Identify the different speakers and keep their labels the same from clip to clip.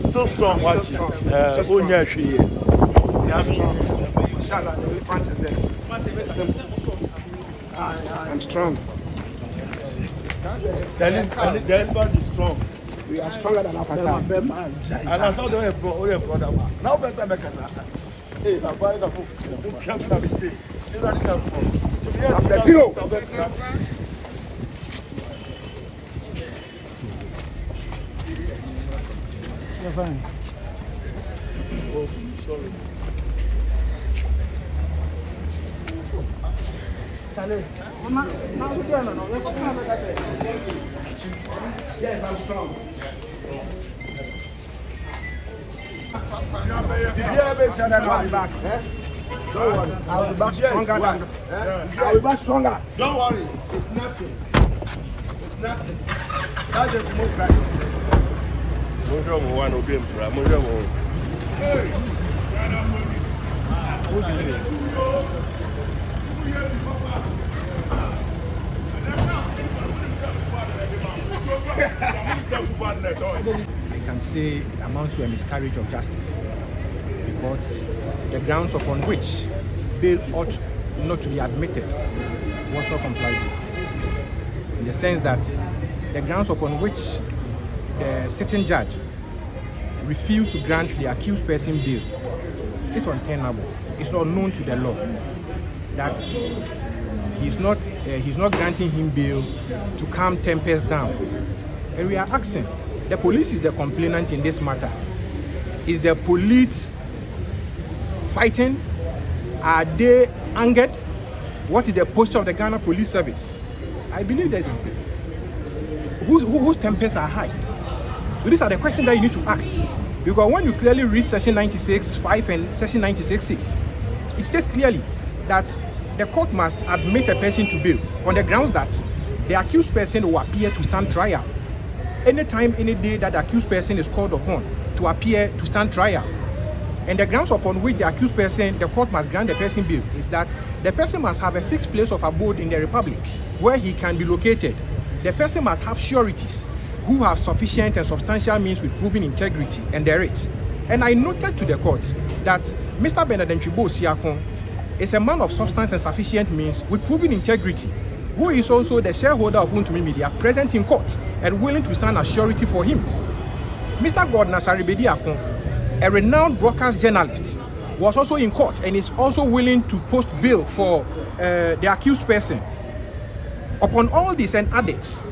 Speaker 1: Still strong, watch it.
Speaker 2: I'm strong.
Speaker 1: The elephant is strong.
Speaker 2: We are stronger than our father.
Speaker 1: And I saw the brother. Now, person make us. Hey, I buy the book. Who comes to say? I'm
Speaker 2: the hero.
Speaker 3: You're fine.
Speaker 1: Oh, sorry.
Speaker 2: Charlie, yes, I'm strong. I'll be back. Don't worry. I'll be back stronger. I'll be back stronger.
Speaker 4: Don't worry. It's nothing. It's nothing. That's the most right. Hey,
Speaker 3: I can say it amounts to a miscarriage of justice because the grounds upon which bail ought not to be admitted was not complied with. In the sense that the grounds upon which the sitting judge refused to grant the accused person bail is untenable. It's not known to the law that he's not granting him bail to calm tempers down. And we are asking, the police is the complainant in this matter. Is the police fighting? Are they angered? What is the posture of the Ghana Police Service? I believe that whose tempers are high. So these are the questions that you need to ask. Because when you clearly read section 96.5 and section 96.6, it states clearly that the court must admit a person to bail on the grounds that the accused person will appear to stand trial. Anytime, any day that the accused person is called upon to appear to stand trial. And the grounds upon which the accused person, the court must grant the person bail is that the person must have a fixed place of abode in the Republic where he can be located. The person must have sureties who have sufficient and substantial means with proven integrity and their rights. And I noted to the court that Mr. Benedentwibo Siakon is a man of substance and sufficient means with proven integrity, who is also the shareholder of Wuntumi Media, present in court and willing to stand as surety for him. Mr. God Nasari Bediakon, a renowned broadcast journalist, was also in court and is also willing to post bail for the accused person. Upon all this and others,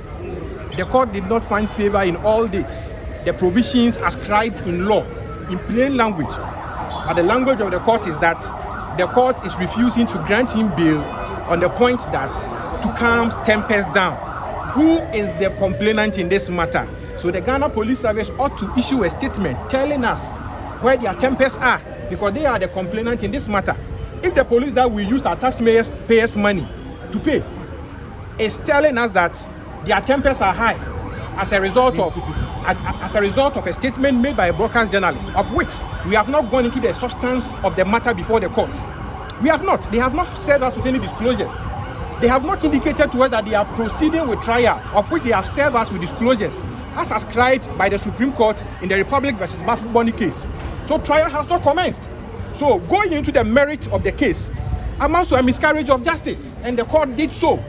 Speaker 3: the court did not find favor in all this. The provisions ascribed in law, in plain language. But the language of the court is that the court is refusing to grant him bail on the point that to calm tempers down. Who is the complainant in this matter? So the Ghana Police Service ought to issue a statement telling us where their tempers are, because they are the complainant in this matter. If the police that we use our taxpayers' money to pay is telling us that their tempers are high as a result of a statement made by a broadcast journalist, of which we have not gone into the substance of the matter before the court. We have not. They have not served us with any disclosures. They have not indicated to us that they are proceeding with trial, of which they have served us with disclosures, as ascribed by the Supreme Court in the Republic versus Bafuboni case. So trial has not commenced. So going into the merit of the case amounts to a miscarriage of justice, and the court did so.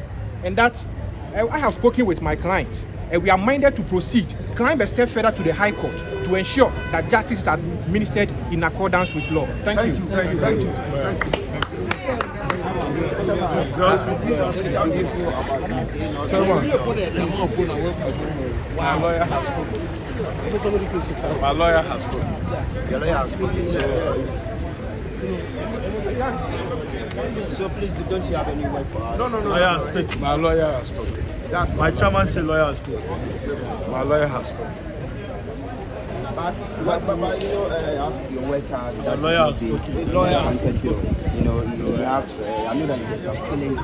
Speaker 3: And that I have spoken with my clients, and we are minded to proceed, climb a step further to the High Court to ensure that justice is administered in accordance with law. Thank you.
Speaker 4: Thank you.
Speaker 1: My lawyer has spoken.
Speaker 4: Your lawyer has spoken. So please, don't you have any word for us?
Speaker 1: No. Lawyer has spoken. My lawyer has spoken. That's my chairman said lawyer has spoken. My lawyer has spoken.
Speaker 4: But ask your worker.
Speaker 1: The lawyer has spoken.
Speaker 4: The lawyer has spoken. You have. I know that there's some feeling.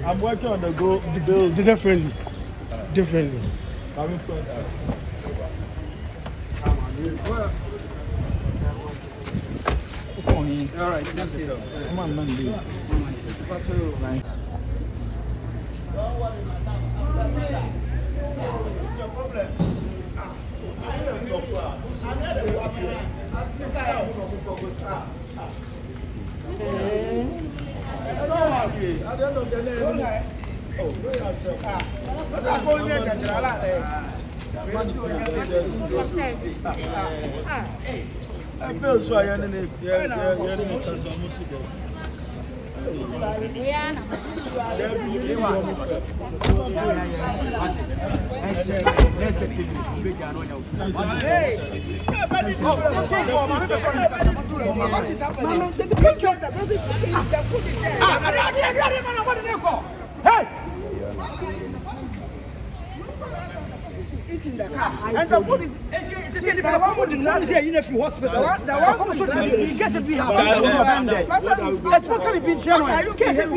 Speaker 1: I'm working on the bill differently. Coming from
Speaker 3: All right, thank you. Come on, Monday.
Speaker 1: at the end of the day, oh, know yourself. I'm going to get I feel so I am
Speaker 2: What is happening? You said the person should be the food is there.
Speaker 3: Hey!
Speaker 2: Eat in the car. And the food is the one who is not
Speaker 3: here in a few hospital.
Speaker 2: The one who is not
Speaker 3: he gets a big house.
Speaker 2: Why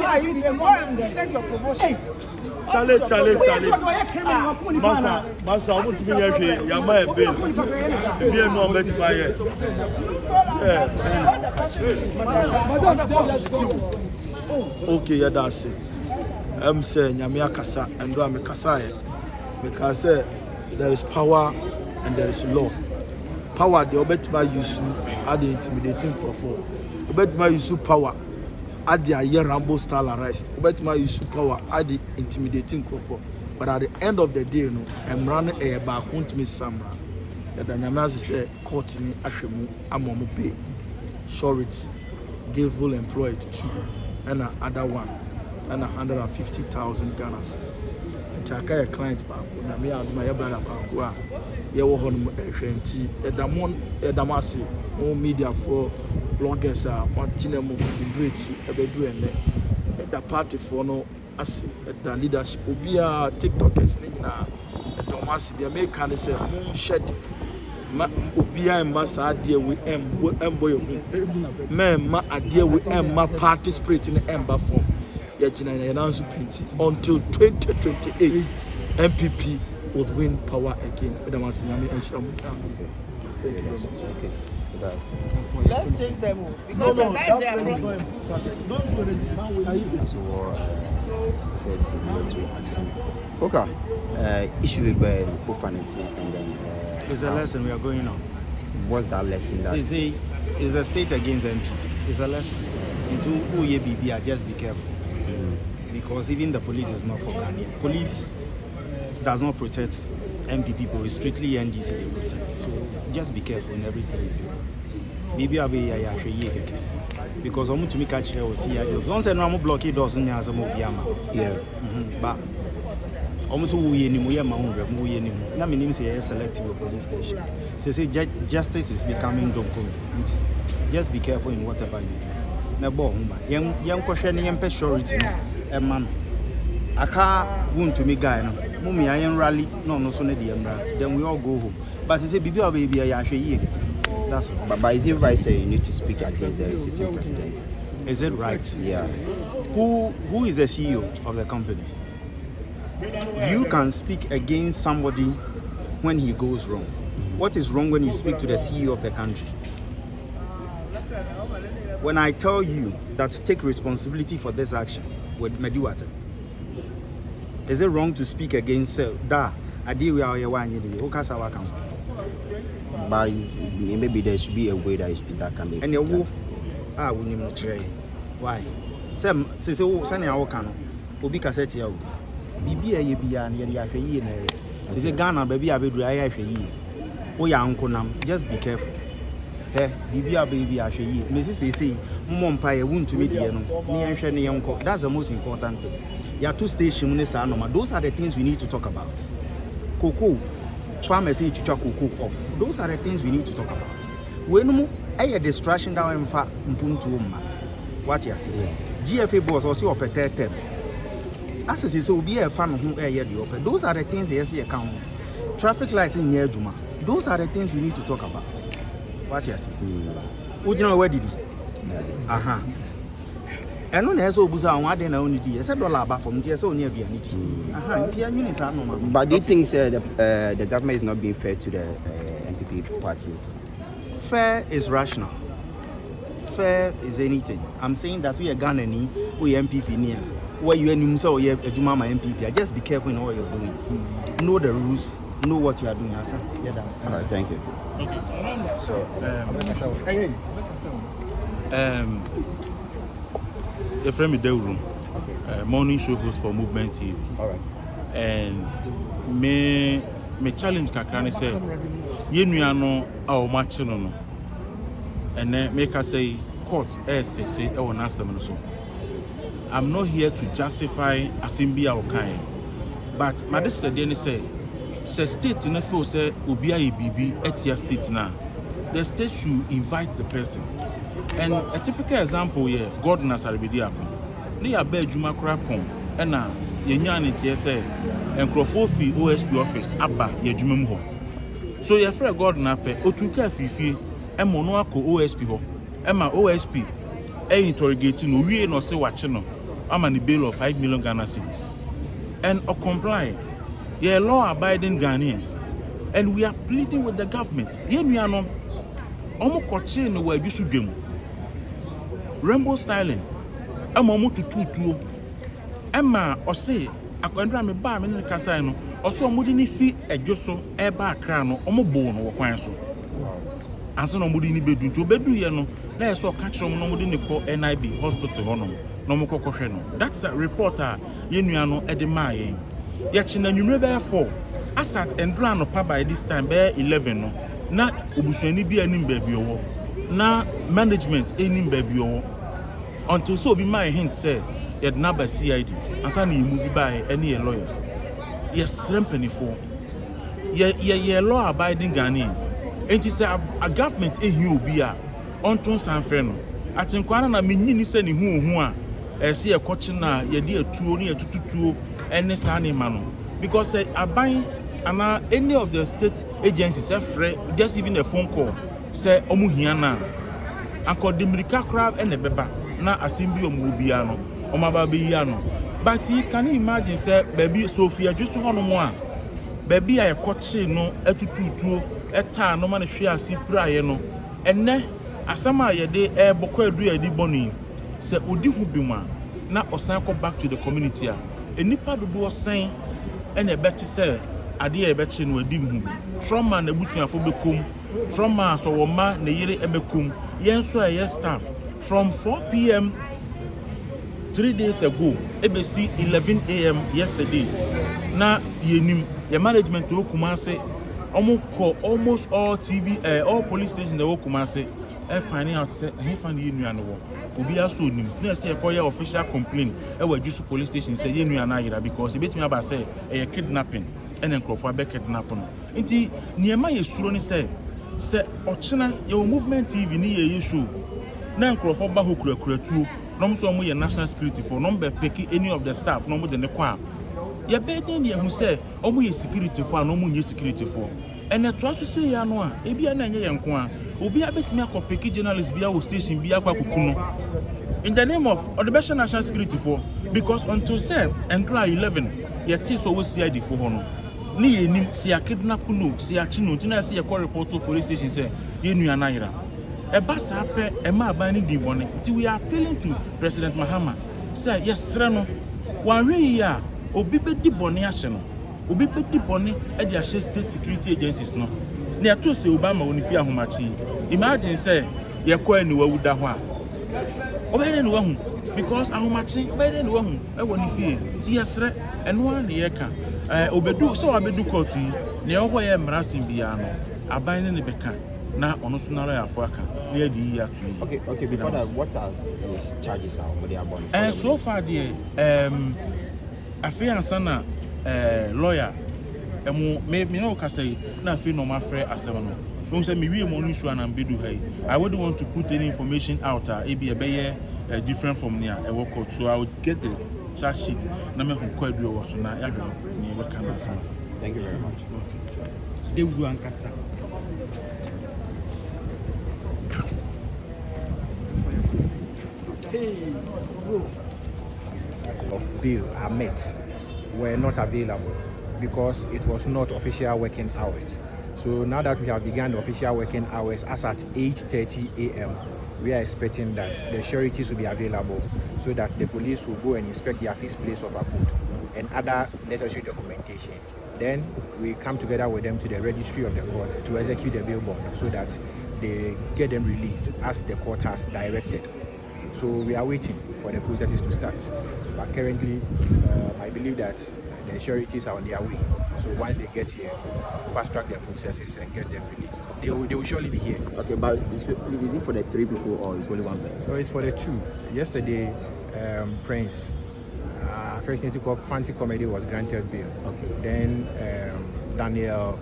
Speaker 2: are you being take your promotion?
Speaker 1: Charlie. Masa, I want to be here. Yama a bill. Be a no bet by it. Okay, yeah, that's it. I'm saying Yamia Kasa and Rami Kasai because there is power and there is law. Power, the Obetima use at the intimidating profile. Obetima use power at the year Rambo style arrest. Obetima use power at the intimidating profile. But at the end of the day, I'm running a back wuntumi Samra. That the Nyamazi said, court in Ashemu, Amomu pay, surety, gainful employed two, and another one, and 150,000 Ghana cedis. Chaka a client bank, na me and my brother bank, you were on a renti, a damasi, no media for bloggers are watching them to bridge a bedroom, the party for no as the leadership will be a TikTokers now. A damasi, the American is a moon shed. Ubia massa idea with boy, men ma idea with ma participate in the ember form. Until 2028, MPP would win power again.
Speaker 2: Let's change them because the guy they are blocking.
Speaker 5: Okay. Issue with co-financing and then.
Speaker 3: It's a lesson we are going on.
Speaker 5: What's that lesson? That
Speaker 3: See, it's a state against MPP. It's a lesson. Into UABB, just be careful. Because even the police is not for Ghanaian. Police does not protect MP people, it's strictly NDC they protect. So just be careful in everything you do. Because I'm to catch here or see ideas. Once I know I'm blocking doors in the
Speaker 5: yeah.
Speaker 3: But almost we anymore, my own remove anymore. Now, my name is selective police station. So say justice is becoming don't just be careful in whatever you do. Now, young question, young surety. Man, I can't wuntumi guy. No, mummy, I am rally. No, so then we all go home. But he said, baby, I actually that's all.
Speaker 5: But is it right say you need to speak against the sitting president?
Speaker 3: Is it right?
Speaker 5: Yeah.
Speaker 3: Who is the CEO of the company? You can speak against somebody when he goes wrong. What is wrong when you speak to the CEO of the country? When I tell you that take responsibility for this action with Mediwater, is it wrong to speak against that? I deal with our one
Speaker 5: but maybe there should be a way that can be.
Speaker 3: And your wo we need to try. Why? Some say send your can obi cassette ya bibi e bia na ye ahwe yi na say Ghana baby abedu aye ahwe yi wo ya nkonam, just be careful. Bibi baby ahwe yi me say mmompa ye wuntumi die no ne yenhwe ne yenko. That's the most important thing. Ya two station ne sa normal. Those are the things we need to talk about. Cocoa farmers say chucha cocoa off. Those are the things we need to talk about. When no a distraction that we fa mpuntu umma. What you say? GFA boss also operate them. As I say, so be a fan who air the open. Those are the things yes you count. Traffic lights in here, Juma. Those are the things we need to talk about. What you say? Ujina where did he? Aha. And no neso buza one day na only di. I said $1 from there so near be any. Aha, ntia nyuni sa no ma.
Speaker 5: But do you think the government is not being fair to the NPP party?
Speaker 3: Fair is rational. Fair is anything. I'm saying that we are Ghanaian, we are MPP near. Where you and so you have a Jumama MPP. Just be careful in all you're doing. Know the rules, know what you are doing. Yeah, that's
Speaker 5: all right. Thank you.
Speaker 6: Okay.
Speaker 3: So,
Speaker 6: a friend with Deuru, morning show host for Movement TV.
Speaker 3: All right.
Speaker 6: And me challenge kakra say ye nuano a match no. And then make us say court city e won asem no so. I'm not here to justify Asimbia or kind. But my decision say state in a feel say Ubia BB etia state now. The state should invite the person. And a typical example here, God Nasaribidi Apon. They are bed Juma Krapon, and now Yanyan TSA and Crofofi OSP office, Abba, Yajumum. So your friend God Nape, Otuka Fifi, and Monoaco OSP ho, Emma OSP, interrogating we no say watching. I'm on the bail of 5 million Ghana cedis. And comply. You're law-abiding Ghanaians. And we are pleading with the government. Here we are no. Almost coaching where you should do. Rainbow styling. I'm almost to two. Emma or say, I can drive me by me Casino. Also, Mudini fee a josso, a bar crown, or more bone or quanso. And so no Mudini bedroom to bedroom, you know. There's all catch on no Mudini call NIB hospital honor. No more cocosheno. That's a reporter, Yenuano Edemaye. Yachin and you may therefore. Asat and Drano pa by this time, bear 11 no. Na Ubusweni be an baby or na management any baby or until so be my hint say yet number CID. And some you move by any lawyers. Yes, Srempany for. Ye law abiding Ghanaians. And it's a government you be a on San Freno. Akyenkwaa Nana menyini se ne hu a ese ekoche na ye de atuo ne atututuo ene sa ne ma no because aban ana any of the state agencies free just even a phone call say omu hia na anko demirika crab ene beba na asimbi omu bia no omaba be ya no but you can imagine say baby Sophia just hono mo a baby a ekoche no atututuo eta no ma ne hwe asi praye no ene asama yede bokọ edu edi boni se odi hu bima na osan ko back to the community a enipa dodo osan ene beti se ade e beti no edi hu trauma na busuafo bekom trauma so wo ma na yire ebekom yenso a staff from 4 p.m. 3 days ago ebesi 11 a.m. yesterday na yenim your management to Kumase almost all TV all police stations they Kumase finding out say he find you no wo obi aso nim na say e official complaint e wa jusu police station say you no na because e betimi aba say e kidnapping and enkrofo be kidnap no nti niema ye suro ni say ochina your movement TV ni ye show na enkrofo ba hokura tuo no so mo ye national security for number pick any of the staff no mo de ne kwa ye be den ye hu say omo ye security for no mo nye security for and to aso say ya no a e bia na nye ye nko a obi abetimi akopeki journalist bia wo station bia kwa kukuno in the name of the best national security for because until say Akyenkwaa 11 ye ti so we CID for hono ni ye nim si akidnap no si achino ntina say ye call report to police station say ye nua na yira e ba sa pe e ma aban ni di bone ti we are appealing to President Mahama say yes sre no wan hwe ya obi be di bone ahye no obi be di bone e di ahye state security agencies no na to say Obama oni fi ahomachi imagine say ye ko ani wawuda ho a obere ni wahu because ahomachi obere ni wahu e woni fi ti yesre eno an ye ka obedu so abedu court yi na ye ho ye mrasin bia no aban ne beka na ono so na lawyer for aka na ye di ya tu yi
Speaker 5: okay before that what are his charges are for the abon
Speaker 6: so far there afiansa na lawyer me no ka say na fi no ma frɛ asɛm no no say me wi mo no issue an bedu hai I wouldn't want to put any information out e be different from near a work out so I would get the charge sheet na me hu kwadu wo so na ya hwe ni e beka na asɛm.
Speaker 5: Thank you very much.
Speaker 3: Dewu ankasa of bail are met were not available because it was not official working hours. So now that we have begun the official working hours as at 8:30 a.m., we are expecting that the sureties will be available so that the police will go and inspect their fixed place of abode and other necessary documentation. Then we come together with them to the registry of the court to execute the bail bond so that they get them released as the court has directed. So we are waiting for the processes to start. But currently, I believe that the sureties are on their way. So once they get here, fast track their processes and get them released. They will surely be here.
Speaker 5: Okay, but is it for the 3 people or it's only one person?
Speaker 3: So it's for the 2. Yesterday, Prince, first name called Fancy Comedy was granted bail.
Speaker 5: Okay.
Speaker 3: Then Daniel,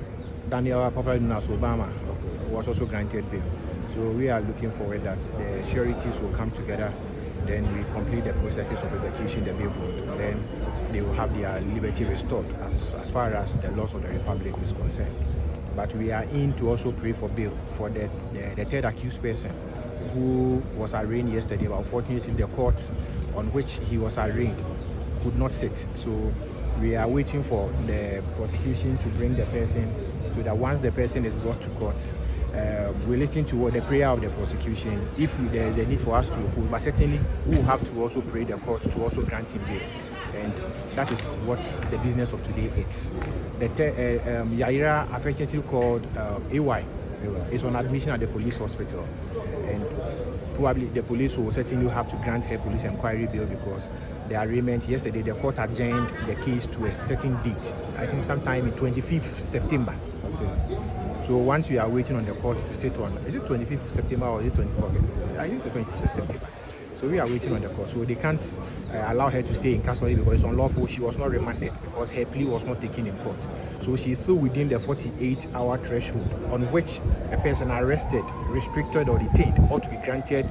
Speaker 3: popularly known as Obama, was also granted bail. So we are looking forward that the sureties will come together, then we complete the processes of execution, the bail bond, then they will have their liberty restored as far as the laws of the Republic is concerned. But we are in to also pray for bail for the third accused person who was arraigned yesterday, but unfortunately the court on which he was arraigned could not sit. So we are waiting for the prosecution to bring the person so that once the person is brought to court, we listen to the prayer of the prosecution if there is a need for us to oppose, but certainly we will have to also pray the court to also grant him bail. And that is what the business of today is. The Yaira, affectionately called AY, is on admission at the police hospital, and probably the police will certainly have to grant her police inquiry bail because the arraignment yesterday, the court adjourned the case to a certain date, I think sometime in 25th September. Okay. So once we are waiting on the court to sit on, is it 25th September or is it 24th? I think it's 25th September. So we are waiting on the court. So they can't allow her to stay in custody because it's unlawful. She was not remanded because her plea was not taken in court. So she is still within the 48-hour threshold on which a person arrested, restricted or detained ought to be granted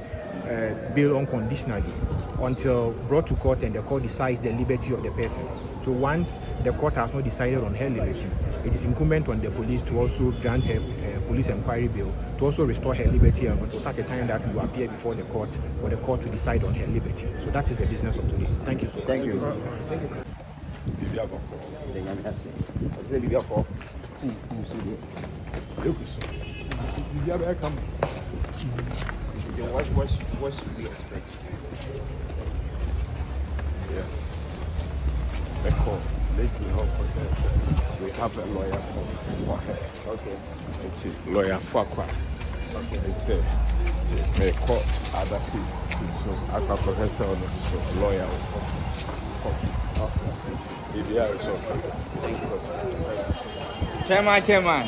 Speaker 3: bail unconditionally until brought to court and the court decides the liberty of the person. So once the court has not decided on her liberty, it is incumbent on the police to also grant her police inquiry bail to also restore her liberty until such a time that we will appear before the court for the court to decide on her liberty. So that is the business of today. Thank you so much.
Speaker 5: Thank you.
Speaker 1: Thank you.
Speaker 5: What should we expect?
Speaker 4: Yes. The court, they can help with that. We have a lawyer for her.
Speaker 5: Okay.
Speaker 4: It's a lawyer for Akyenkwaa.
Speaker 5: Okay.
Speaker 4: It's there. It's may court other people. So Akyenkwaa professor on the lawyer. Okay. It's so.
Speaker 2: Chairman.